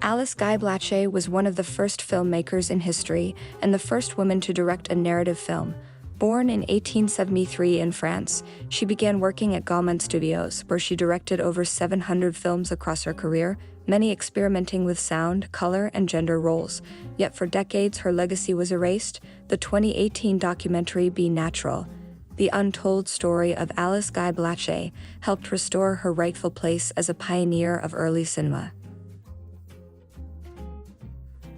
Alice Guy Blaché was one of the first filmmakers in history and the first woman to direct a narrative film. Born in 1873 in France, she began working at Gaumont Studios, where she directed over 700 films across her career, many experimenting with sound, color, and gender roles. Yet for decades her legacy was erased. The 2018 documentary Be Natural, the untold story of Alice Guy Blaché, helped restore her rightful place as a pioneer of early cinema.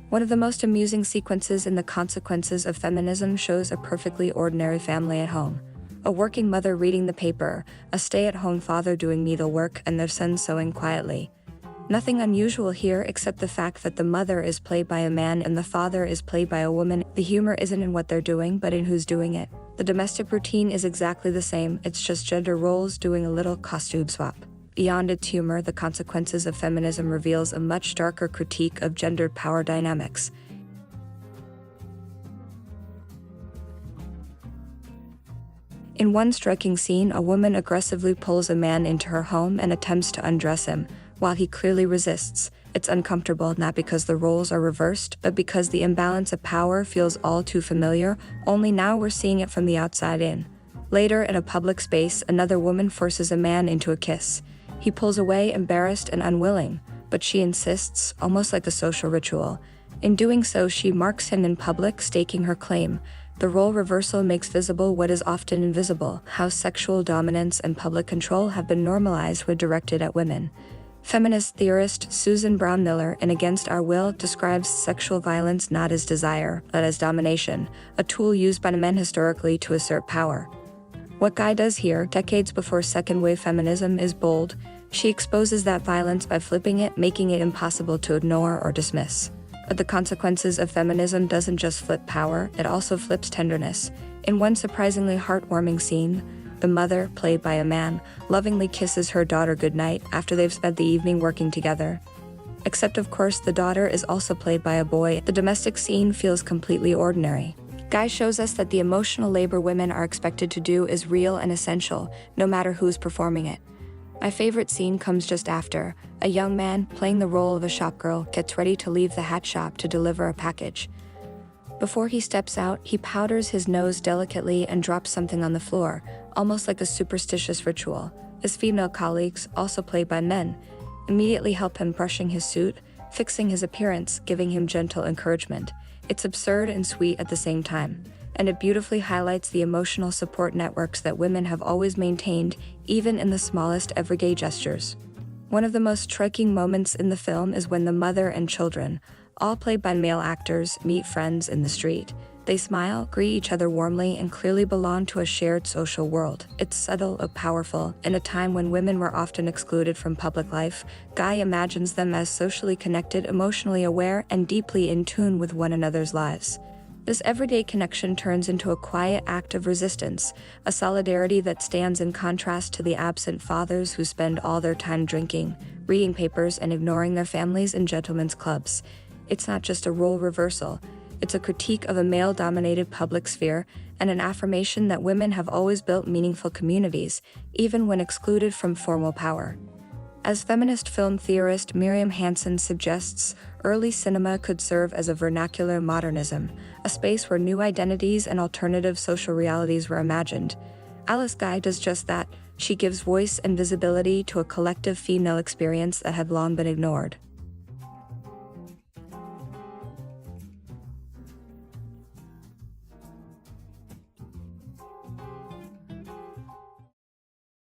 One of the most amusing sequences in the Consequences of Feminism shows a perfectly ordinary family at home. A working mother reading the paper, a stay-at-home father doing needlework, and their son sewing quietly. Nothing unusual here except the fact that the mother is played by a man and the father is played by a woman. The humor isn't in what they're doing, but in who's doing it. The domestic routine is exactly the same, it's just gender roles doing a little costume swap. Beyond its humor, The Consequences of Feminism reveals a much darker critique of gendered power dynamics. In one striking scene, a woman aggressively pulls a man into her home and attempts to undress him, while he clearly resists. It's uncomfortable not because the roles are reversed, but because the imbalance of power feels all too familiar, only now we're seeing it from the outside in. Later, in a public space, another woman forces a man into a kiss. He pulls away, embarrassed and unwilling, but she insists, almost like a social ritual. In doing so, she marks him in public, staking her claim. The role reversal makes visible what is often invisible, how sexual dominance and public control have been normalized when directed at women. Feminist theorist Susan Brown Miller in Against Our Will describes sexual violence not as desire, but as domination, a tool used by men historically to assert power. What Guy does here, decades before second-wave feminism, is bold. She exposes that violence by flipping it, making it impossible to ignore or dismiss. But The Consequences of Feminism doesn't just flip power, it also flips tenderness. In one surprisingly heartwarming scene, the mother, played by a man, lovingly kisses her daughter goodnight after they've spent the evening working together. Except of course the daughter is also played by a boy. The domestic scene feels completely ordinary. Guy shows us that the emotional labor women are expected to do is real and essential, no matter who's performing it. My favorite scene comes just after. A young man, playing the role of a shopgirl, gets ready to leave the hat shop to deliver a package. Before he steps out, he powders his nose delicately and drops something on the floor, almost like a superstitious ritual. His female colleagues, also played by men, immediately help him brushing his suit, fixing his appearance, giving him gentle encouragement. It's absurd and sweet at the same time, and it beautifully highlights the emotional support networks that women have always maintained, even in the smallest everyday gestures. One of the most striking moments in the film is when the mother and children, all played by male actors, meet friends in the street. They smile, greet each other warmly, and clearly belong to a shared social world. It's subtle but powerful. In a time when women were often excluded from public life, Guy imagines them as socially connected, emotionally aware, and deeply in tune with one another's lives. This everyday connection turns into a quiet act of resistance, a solidarity that stands in contrast to the absent fathers who spend all their time drinking, reading papers, and ignoring their families in gentlemen's clubs. It's not just a role reversal. It's a critique of a male-dominated public sphere and an affirmation that women have always built meaningful communities, even when excluded from formal power. As feminist film theorist Miriam Hansen suggests, early cinema could serve as a vernacular modernism, a space where new identities and alternative social realities were imagined. Alice Guy does just that. She gives voice and visibility to a collective female experience that had long been ignored.